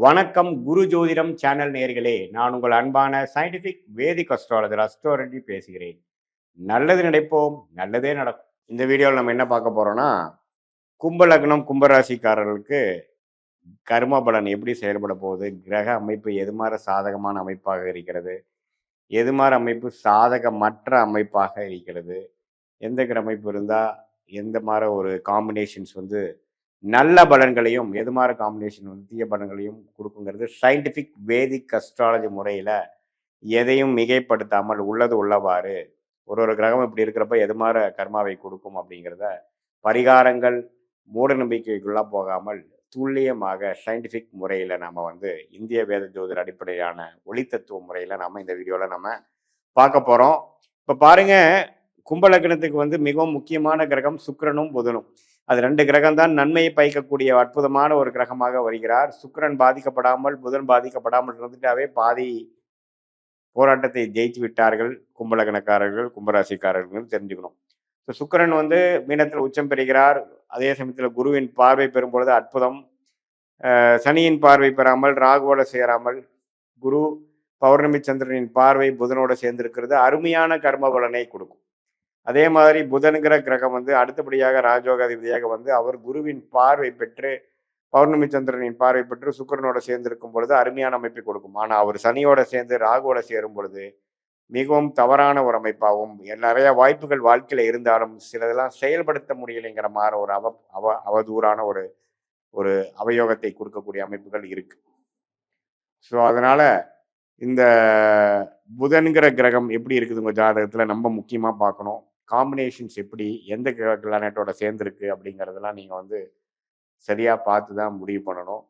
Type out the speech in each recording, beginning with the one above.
வணக்கம் குரு ஜோதிடம் சேனல் நேயர்களே, நான் உங்கள் அன்பான சயின்டிபிக் வேதிக் அஸ்ட்ராலஜர் அஸ்ட்ரோரெட்டி பேசுகிறேன். நல்லது நினைப்போம், நல்லதே நடக்கும். இந்த வீடியோவில் நம்ம என்ன பார்க்க போறோம்னா, கும்ப லக்னம் கும்பராசிக்காரர்களுக்கு கர்ம பலன் எப்படி செயல்பட போகுது, கிரக அமைப்பு எது மாதிரி சாதகமான அமைப்பாக இருக்கிறது, எது மாதிரி அமைப்பு சாதகமற்ற அமைப்பாக இருக்கிறது, எந்த கிரக அமைப்பு இருந்தால் எந்த மாதிரி ஒரு காம்பினேஷன்ஸ் வந்து நல்ல பலன்களையும், எது மாதிரி காம்பினேஷன் வந்து தீய பலன்களையும் கொடுக்குங்கிறது சயின்டிஃபிக் வேதிக் அஸ்ட்ராலஜி முறையில் எதையும் மிகைப்படுத்தாமல் உள்ளது உள்ளவாறு ஒரு ஒரு கிரகம் இப்படி இருக்கிறப்ப எது மாதிரி கர்மாவை கொடுக்கும் அப்படிங்கிறத பரிகாரங்கள் மூட நம்பிக்கைக்குள்ளே போகாமல் துல்லியமாக சயின்டிஃபிக் முறையில் நம்ம வந்து இந்திய வேத ஜோதிட அடிப்படையான ஒளித்தத்துவ முறையில் நம்ம இந்த வீடியோவில் நம்ம பார்க்க போகிறோம். இப்போ பாருங்க, கும்பலக்கணத்துக்கு வந்து மிகவும் முக்கியமான கிரகம் சுக்கிரனும் புதனும். அது ரெண்டு கிரகம் தான் நன்மையை பயக்கக்கூடிய அற்புதமான ஒரு கிரகமாக வருகிறார். சுக்கிரன் பாதிக்கப்படாமல் புதன் பாதிக்கப்படாமல் இருந்துட்டாவே பாதி போராட்டத்தை ஜெயித்து விட்டார்கள் கும்பலக்கணக்காரர்கள் கும்பராசிக்காரர்கள் தெரிஞ்சுக்கணும். ஸோ சுக்கிரன் வந்து மீனத்தில் உச்சம் பெறுகிறார். அதே சமயத்தில் குருவின் பார்வை பெறும் பொழுது அற்புதம். சனியின் பார்வை பெறாமல் ராகுவோட சேராமல் குரு பௌர்ணமி சந்திரனின் பார்வை புதனோட சேர்ந்திருக்கிறது அருமையான கர்ம பலனை கொடுக்கும். அதே மாதிரி புதன்கிற கிரகம் வந்து அடுத்தபடியாக ராஜோகாதிபதியாக வந்து அவர் குருவின் பார்வை பெற்று பௌர்ணமி சந்திரனின் பார்வை பெற்று சுக்கிரனோட சேர்ந்திருக்கும் பொழுது அருமையான அமைப்பை கொடுக்கும். ஆனால் அவர் சனியோட சேர்ந்து ராகுவோட சேரும் பொழுது மிகவும் தவறான ஒரு அமைப்பாகவும் நிறைய வாய்ப்புகள் வாழ்க்கையில் இருந்தாலும் சிலதெல்லாம் செயல்படுத்த முடியலைங்கிற மாதிரி ஒரு அவதூறான ஒரு ஒரு அவயோகத்தை கொடுக்கக்கூடிய அமைப்புகள் இருக்கு. ஸோ அதனால இந்த புதன்கிற கிரகம் எப்படி இருக்குது உங்கள் ஜாதகத்தில் நம்ம முக்கியமாக பார்க்கணும். காம்பினேஷன்ஸ் எப்படி எந்த பிளானட்டோட சேர்ந்துருக்கு அப்படிங்கிறதெல்லாம் நீங்கள் வந்து சரியாக பார்த்து தான் முடிவு பண்ணணும்.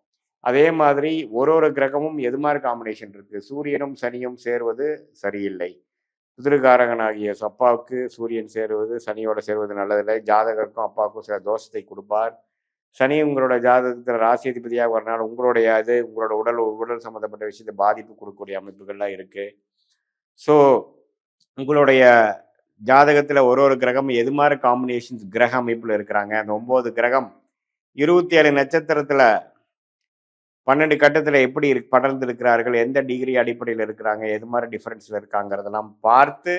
அதே மாதிரி ஒரு ஒரு கிரகமும் எது மாதிரி காம்பினேஷன் இருக்குது. சூரியனும் சனியும் சேருவது சரியில்லை. பிதிருக்காரகனாகிய அப்பாவுக்கு சூரியன் சேருவது சனியோட சேருவது நல்லதில்லை. ஜாதகருக்கும் அப்பாவுக்கும் சில தோஷத்தை கொடுப்பார். சனி உங்களோட ஜாதகத்தில் ராசி அதிபதியாக வரனால உங்களுடைய உங்களோட உடல் சம்மந்தப்பட்ட விஷயத்தை பாதிப்பு கொடுக்கக்கூடிய அமைப்புகள்லாம் இருக்குது. ஸோ உங்களுடைய ஜாதகத்தில் ஒரு ஒரு கிரகம் எது மாதிரி காம்பினேஷன்ஸ் கிரக அமைப்பில் இருக்கிறாங்க. அந்த 9 கிரகம் 27 நட்சத்திரத்தில் 12 கட்டத்தில் எப்படி படர்ந்து இருக்கிறார்கள், எந்த டிகிரி அடிப்படையில் இருக்கிறாங்க, எது மாதிரி டிஃப்ரென்ஸில் இருக்காங்கிறதெல்லாம் பார்த்து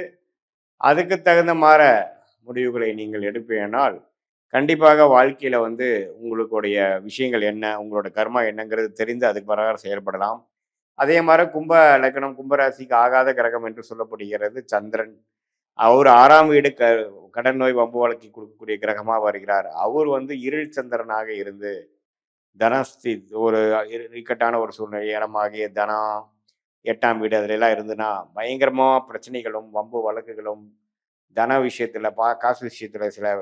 அதுக்கு தகுந்த மாதிரி முடிவுகளை நீங்கள் எடுப்பீனால் கண்டிப்பாக வாழ்க்கையில் வந்து உங்களுடைய விஷயங்கள் என்ன, உங்களோட கர்மா என்னங்கிறது தெரிந்து அதுக்கு பிரகாரம் செயல்படலாம். அதே மாதிரி கும்ப லக்னம் கும்பராசிக்கு ஆகாத கிரகம் என்று சொல்லப்படுகிறது சந்திரன். அவர் 6ஆம் வீடு கடன் நோய் வம்பு வழக்கி கொடுக்கக்கூடிய கிரகமாக வருகிறார். அவர் வந்து இருள் சந்திரனாக இருந்து தனஸ்தி ஒரு இக்கட்டான ஒரு சூழ்நிலை இடமாகிய தனம் 8ஆம் வீடு அதிலெல்லாம் இருந்துன்னா பயங்கரமாக பிரச்சனைகளும் வம்பு வழக்குகளும் தன விஷயத்தில் காசு விஷயத்தில் சில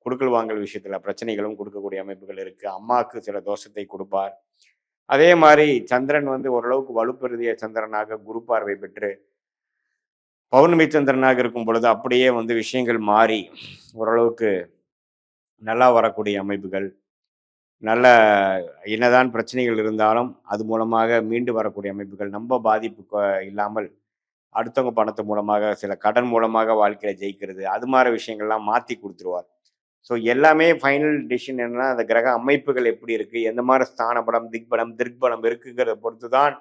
கொடுக்கல் வாங்கல் விஷயத்தில் பிரச்சனைகளும் கொடுக்கக்கூடிய அமைப்புகள் இருக்குது. அம்மாவுக்கு சில தோஷத்தை கொடுப்பார். அதே மாதிரி சந்திரன் வந்து ஓரளவுக்கு வலுப்பெருதிய சந்திரனாக குரு பார்வை பெற்று பௌர்ணமி சந்திரனாக இருக்கும் பொழுது அப்படியே வந்து விஷயங்கள் மாறி ஓரளவுக்கு நல்லா வரக்கூடிய அமைப்புகள், நல்ல என்னதான் பிரச்சனைகள் இருந்தாலும் அது மூலமாக மீண்டு வரக்கூடிய அமைப்புகள், நம்ம பாதிப்பு இல்லாமல் அடுத்தவங்க பணத்து மூலமாக சில கடன் மூலமாக வாழ்க்கையில் ஜெயிக்கிறது, அது மாதிரி விஷயங்கள்லாம் மாற்றி கொடுத்துருவார். ஸோ எல்லாமே ஃபைனல் டிசிஷன் என்னன்னா அந்த கிரக அமைப்புகள் எப்படி இருக்குது, எந்த மாதிரி ஸ்தான படம் திக்பலம் இருக்குங்கிறத பொறுத்து தான்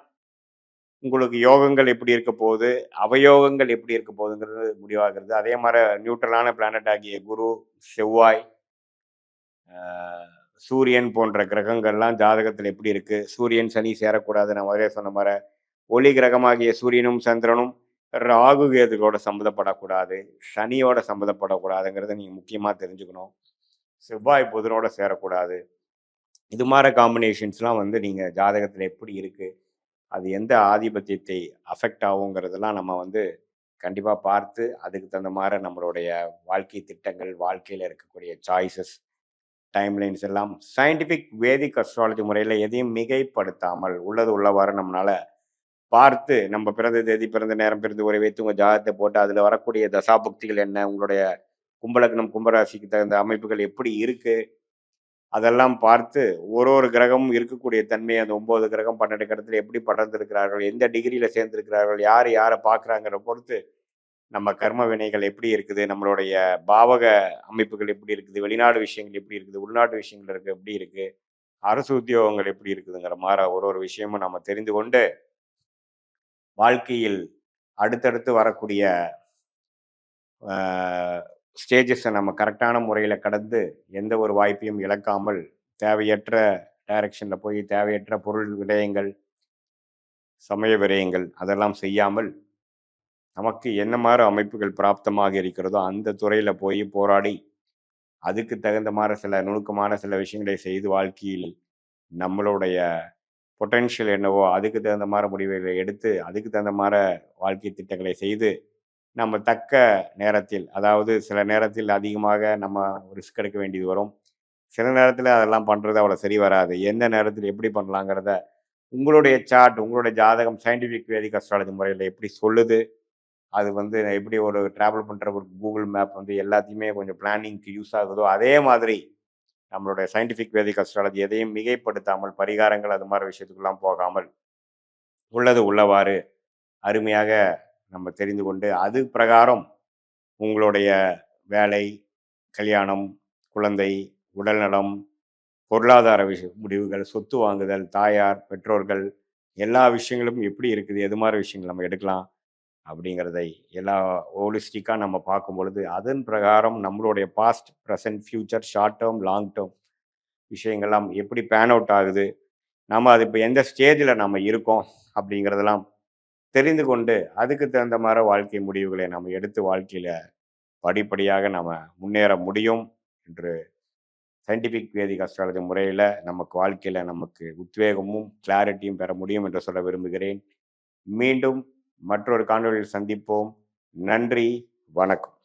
உங்களுக்கு யோகங்கள் எப்படி இருக்க போகுது, அவயோகங்கள் எப்படி இருக்க போகுதுங்கிறது முடிவாகிறது. அதே மாதிரி நியூட்ரலான பிளானட் ஆகிய குரு, செவ்வாய், சூரியன் போன்ற கிரகங்கள்லாம் ஜாதகத்தில் எப்படி இருக்குது. சூரியன் சனி சேரக்கூடாது. நான் முதலே சொன்ன மாதிரி ஒளி கிரகமாகிய சூரியனும் சந்திரனும் ராகு கேதுகளோட சம்மந்தப்படக்கூடாது, சனியோட சம்மந்தப்படக்கூடாதுங்கிறத நீங்கள் முக்கியமாக தெரிஞ்சுக்கணும். செவ்வாய் புதனோட சேரக்கூடாது. இது மாதிரி காம்பினேஷன்ஸ்லாம் வந்து நீங்கள் ஜாதகத்தில் எப்படி இருக்குது, அது எந்த ஆதிபத்தியத்தை அஃபெக்ட் ஆகுங்கிறதெல்லாம் நம்ம வந்து கண்டிப்பாக பார்த்து அதுக்கு தகுந்த மாதிரி நம்மளுடைய வாழ்க்கை திட்டங்கள், வாழ்க்கையில் இருக்கக்கூடிய சாய்ஸஸ், டைம்லைன்ஸ் எல்லாம் சயின்டிஃபிக் வேதிக் அஸ்ட்ராலஜி முறையில் எதையும் மிகைப்படுத்தாமல் உள்ளது உள்ளவாறு நம்மளால் பார்த்து நம்ம பிறந்த தேதி, பிறந்த நேரம், பிறந்து உரை வைத்து உங்கள் ஜாதகத்தை போட்டு அதில் வரக்கூடிய தசாபக்திகள் என்ன, உங்களுடைய கும்பலக்னம் கும்பராசிக்கு தகுந்த அமைப்புகள் எப்படி இருக்குது, அதெல்லாம் பார்த்து ஒரு ஒரு கிரகமும் இருக்கக்கூடிய தன்மை, அந்த 9 கிரகம் 12 கிரகத்தில் எப்படி படர்ந்திருக்கிறார்கள், எந்த டிகிரியில் சேர்ந்திருக்கிறார்கள், யார் யாரை பார்க்குறாங்கிற பொறுத்து நம்ம கர்ம வினைகள் எப்படி இருக்குது, நம்மளுடைய பாவக அமைப்புகள் எப்படி இருக்குது, வெளிநாடு விஷயங்கள் எப்படி இருக்குது, உள்நாட்டு விஷயங்கள் எப்படி இருக்குது, அரசு உத்தியோகங்கள் எப்படி இருக்குதுங்கிற மாதிரி ஒரு ஒரு விஷயமும் நம்ம தெரிந்து கொண்டு வாழ்க்கையில் அடுத்தடுத்து வரக்கூடிய ஸ்டேஜஸை நம்ம கரெக்டான முறையில் கடந்து எந்த ஒரு வாய்ப்பையும் இழக்காமல் தேவையற்ற டைரக்ஷனில் போய் தேவையற்ற பொருள் விடயங்கள் சமய விரயங்கள் அதெல்லாம் செய்யாமல் நமக்கு என்ன மாதிரி அமைப்புகள் பிராப்தமாக இருக்கிறதோ அந்த துறையில் போய் போராடி அதுக்கு தகுந்த மாதிரி சில நுணுக்கமான சில விஷயங்களை செய்து வாழ்க்கையில் நம்மளுடைய பொட்டென்ஷியல் என்னவோ அதுக்கு தகுந்த மாதிரி முடிவுகளை எடுத்து அதுக்கு தகுந்த மாதிரி வாழ்க்கை திட்டங்களை செய்து நம்ம தக்க நேரத்தில், அதாவது சில நேரத்தில் அதிகமாக நம்ம ரிஸ்க் எடுக்க வேண்டியது வரும். சில நேரத்தில் அதெல்லாம் பண்ணுறது அவ்வளோ சரி வராது. எந்த நேரத்தில் எப்படி பண்ணலாங்கிறத உங்களுடைய சார்ட், உங்களுடைய ஜாதகம் சயின்டிஃபிக் வேதிக் அஸ்ட்ராலஜி முறையில் எப்படி சொல்லுது, அது வந்து எப்படி ஒரு ட்ராவல் பண்ணுற ஒரு கூகுள் மேப் வந்து எல்லாத்தையுமே கொஞ்சம் பிளானிங்க்கு யூஸ் ஆகுதோ அதே மாதிரி நம்மளுடைய சயின்டிஃபிக் வேதிக் அஸ்ட்ராலஜி எதையும் மிகைப்படுத்தாமல் பரிகாரங்கள் அது மாதிரி விஷயத்துக்கெல்லாம் போகாமல் உள்ளது உள்ளவாறு அருமையாக நம்ம தெரிந்து கொண்டு அது பிரகாரம் உங்களுடைய வேலை, கல்யாணம், குழந்தை, உடல்நலம், பொருளாதார முடிவுகள், சொத்து வாங்குதல், தாயார், பெற்றோர்கள் எல்லா விஷயங்களும் எப்படி இருக்குது, எது மாதிரி விஷயங்கள் நம்ம எடுக்கலாம் அப்படிங்கிறதை எல்லா ஹோலிஸ்டிக்காக நம்ம பார்க்கும் பொழுது அதன் பிரகாரம் நம்மளுடைய past, present, future, short term, long term விஷயங்கள்லாம் எப்படி பேன் அவுட் ஆகுது, நம்ம அது இப்போ எந்த ஸ்டேஜில் நம்ம இருக்கோம் அப்படிங்கிறதெல்லாம் தெரிந்து கொண்டு அதுக்கு தகுந்த மாதிரி வாழ்க்கை முடிவுகளை நம்ம எடுத்து வாழ்க்கையில் படிப்படியாக நம்ம முன்னேற முடியும் என்று சயின்டிஃபிக் வேதிக் அஸ்ட்ராலஜி முறையில் நமக்கு வாழ்க்கையில் நமக்கு உத்வேகமும் கிளாரிட்டியும் பெற முடியும் என்று சொல்ல விரும்புகிறேன். மீண்டும் மற்றொரு காணொலியில் சந்திப்போம். நன்றி, வணக்கம்.